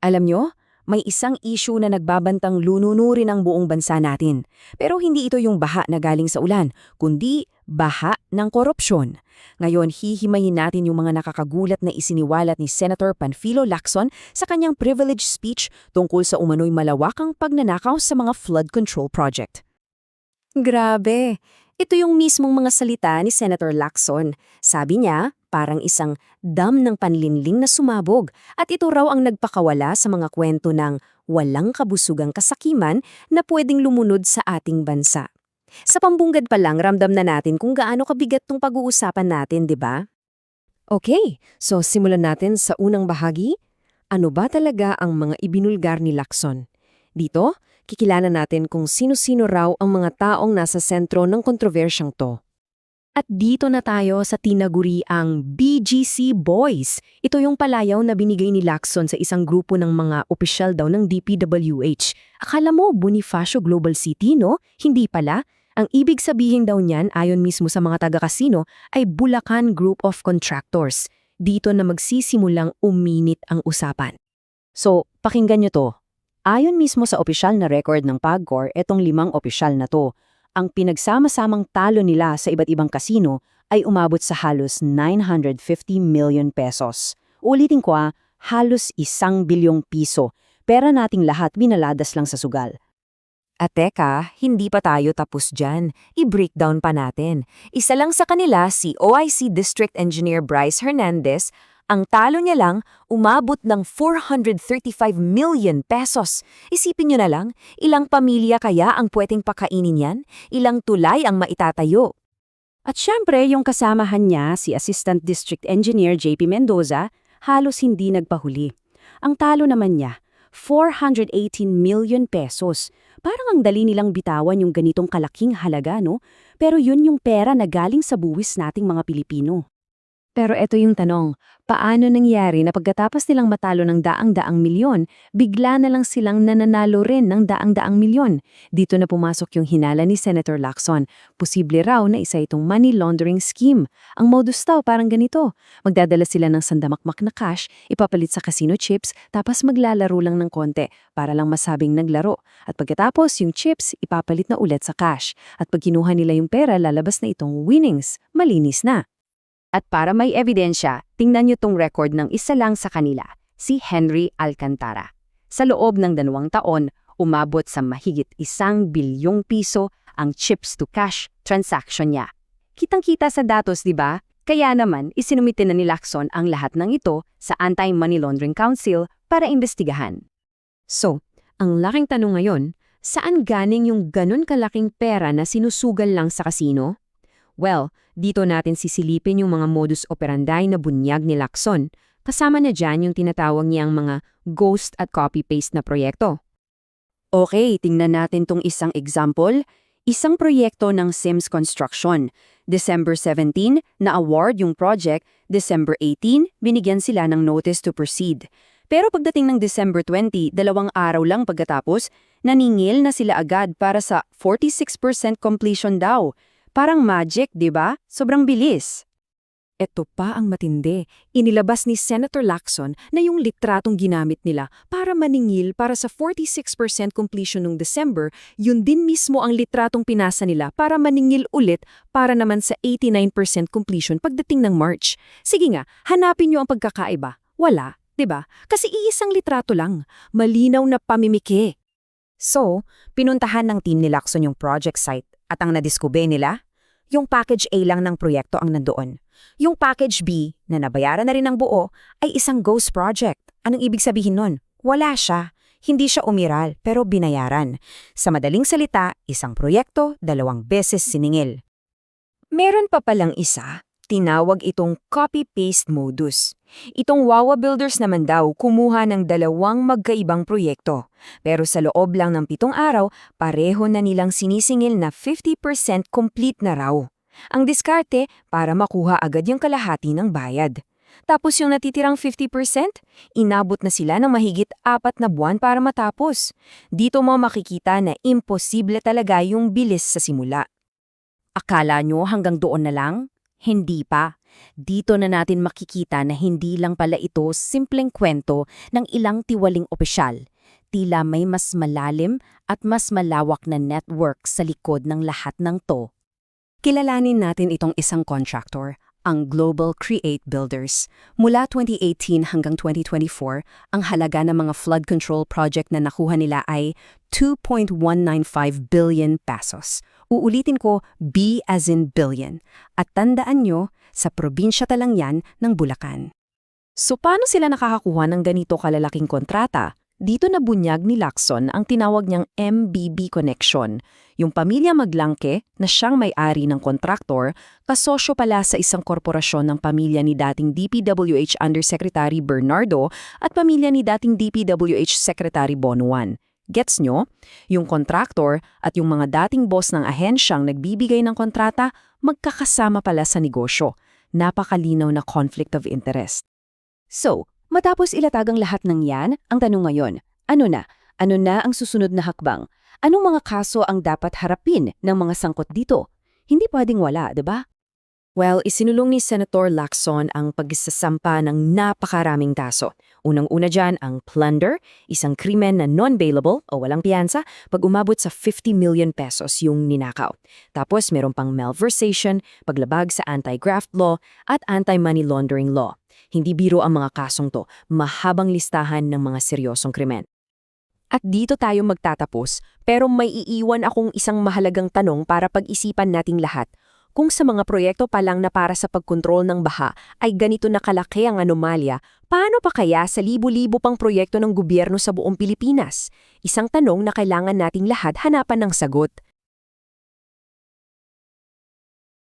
Alam nyo, may isang issue na nagbabantang lununurin ang buong bansa natin. Pero hindi ito yung baha na galing sa ulan, kundi baha ng korupsyon. Ngayon, hihimayin natin yung mga nakakagulat na isiniwalat ni Senator Panfilo Lacson sa kanyang privilege speech tungkol sa umano'y malawakang pagnanakaw sa mga flood control project. Grabe! Ito yung mismong mga salita ni Senator Lacson. Sabi niya, parang isang dam ng panlinling na sumabog at ito raw ang nagpakawala sa mga kwento ng walang kabusugang kasakiman na pwedeng lumunod sa ating bansa. Sa pambunggad pa lang, ramdam na natin kung gaano kabigat tong pag-uusapan natin, di ba? Okay, so simulan natin sa unang bahagi. Ano ba talaga ang mga ibinulgar ni Lacson? Dito, kikilala natin kung sino-sino raw ang mga taong nasa sentro ng kontrobersyang to. At dito na tayo sa tinaguriang BGC Boys. Ito yung palayaw na binigay ni Lacson sa isang grupo ng mga opisyal daw ng DPWH. Akala mo Bonifacio Global City, no? Hindi pala. Ang ibig sabihin daw niyan, ayon mismo sa mga taga-casino, ay Bulacan Group of Contractors. Dito na magsisimulang uminit ang usapan. So, pakinggan nyo to. Ayon mismo sa opisyal na record ng PAGCOR, etong 5 opisyal na to, ang pinagsama-samang talo nila sa iba't ibang kasino ay umabot sa halos 950 million pesos. Ulitin ko halos 1 bilyong piso. Pera nating lahat binaladas lang sa sugal. At teka, hindi pa tayo tapos dyan. I-breakdown pa natin. Isa lang sa kanila, si OIC District Engineer Bryce Hernandez, ang talo niya lang umabot ng 435 million pesos. Isipin nyo na lang, ilang pamilya kaya ang pwedeng pakainin yan? Ilang tulay ang maitatayo? At syempre, yung kasamahan niya, si Assistant District Engineer JP Mendoza, halos hindi nagpahuli. Ang talo naman niya, 418 million pesos. Parang ang dali nilang bitawan yung ganitong kalaking halaga, no? Pero yun yung pera na galing sa buwis nating mga Pilipino. Pero eto yung tanong, paano nangyari na pagkatapos nilang matalo ng daang-daang milyon, bigla na lang silang nananalo rin ng daang-daang milyon? Dito na pumasok yung hinala ni Senator Lacson. Posible raw na isa itong money laundering scheme. Ang modus daw parang ganito. Magdadala sila ng sandamakmak na cash, ipapalit sa casino chips, tapos maglalaro lang ng konti para lang masabing naglaro. At pagkatapos yung chips, ipapalit na ulit sa cash. At pag kinuha nila yung pera, lalabas na itong winnings. Malinis na. At para may ebidensya, tingnan nyo tong record ng isa lang sa kanila, si Henry Alcantara. Sa loob ng 2 taon, umabot sa mahigit 1 bilyong piso ang chips-to-cash transaction niya. Kitang-kita sa datos, di ba? Kaya naman, isinumite na ni Lacson ang lahat ng ito sa Anti-Money Laundering Council para imbestigahan. So, ang laking tanong ngayon, saan galing yung ganun kalaking pera na sinusugal lang sa kasino? Well, dito natin sisilipin yung mga modus operandi na bunyag ni Lacson. Kasama na dyan yung tinatawag niyang mga ghost at copy-paste na proyekto. Okay, tingnan natin tong isang example. Isang proyekto ng Sims Construction. December 17, na-award yung project. December 18, binigyan sila ng notice to proceed. Pero pagdating ng December 20, 2 araw lang pagkatapos, naningil na sila agad para sa 46% completion daw. Parang magic, di ba? Sobrang bilis. Ito pa ang matindi. Inilabas ni Senator Lacson na yung litratong ginamit nila para maningil para sa 46% completion noong December, yun din mismo ang litratong pinasa nila para maningil ulit para naman sa 89% completion pagdating ng March. Sige nga, hanapin nyo ang pagkakaiba. Wala, di ba? Kasi iisang litrato lang. Malinaw na pamimiki. So, pinuntahan ng team ni Lacson yung project site at ang nadiskubre nila, yung package A lang ng proyekto ang nandoon. Yung package B, na nabayaran na rin ng buo, ay isang ghost project. Anong ibig sabihin nun? Wala siya. Hindi siya umiral, pero binayaran. Sa madaling salita, isang proyekto, 2 beses siningil. Meron pa palang isa, tinawag itong copy-paste modus. Itong Wawa Builders naman daw kumuha ng 2 magkaibang proyekto. Pero sa loob lang ng 7 araw, pareho na nilang sinisingil na 50% complete na raw. Ang diskarte para makuha agad yung kalahati ng bayad. Tapos yung natitirang 50%, inabot na sila ng mahigit 4 na buwan para matapos. Dito mo makikita na imposible talaga yung bilis sa simula. Akala nyo hanggang doon na lang? Hindi pa. Dito na natin makikita na hindi lang pala ito simpleng kwento ng ilang tiwaling opisyal. Tila may mas malalim at mas malawak na network sa likod ng lahat ng to. Kilalanin natin itong isang contractor, ang Global Create Builders. Mula 2018 hanggang 2024, ang halaga ng mga flood control project na nakuha nila ay 2.195 billion pesos. Uulitin ko, B as in billion. At tandaan nyo, sa probinsya talang yan ng Bulacan. So paano sila nakakakuha ng ganito kalalaking kontrata? Dito na bunyag ni Lacson ang tinawag niyang MBB Connection. Yung pamilya Maglangke na siyang may-ari ng kontraktor, kasosyo pala sa isang korporasyon ng pamilya ni dating DPWH Undersecretary Bernardo at pamilya ni dating DPWH Secretary Bonuan. Gets nyo? Yung kontraktor at yung mga dating boss ng ahensyang nagbibigay ng kontrata, magkakasama pala sa negosyo. Napakalinaw na conflict of interest. So, matapos ilatag ang lahat ng yan, ang tanong ngayon, ano na? Ano na ang susunod na hakbang? Anong mga kaso ang dapat harapin ng mga sangkot dito? Hindi pwedeng wala, diba? Well, isinulong ni Senator Lacson ang pagsasampa ng napakaraming kaso. Unang-una dyan ang plunder, isang krimen na non-bailable o walang piyansa pag umabot sa 50 million pesos yung ninakaw. Tapos meron pang malversation, paglabag sa anti-graft law at anti-money laundering law. Hindi biro ang mga kasong to, mahabang listahan ng mga seryosong krimen. At dito tayo magtatapos, pero may iiwan akong isang mahalagang tanong para pag-isipan nating lahat. Kung sa mga proyekto pa lang na para sa pagkontrol ng baha ay ganito na kalaki ang anomalya, paano pa kaya sa libo-libo pang proyekto ng gobyerno sa buong Pilipinas? Isang tanong na kailangan nating lahat hanapan ng sagot.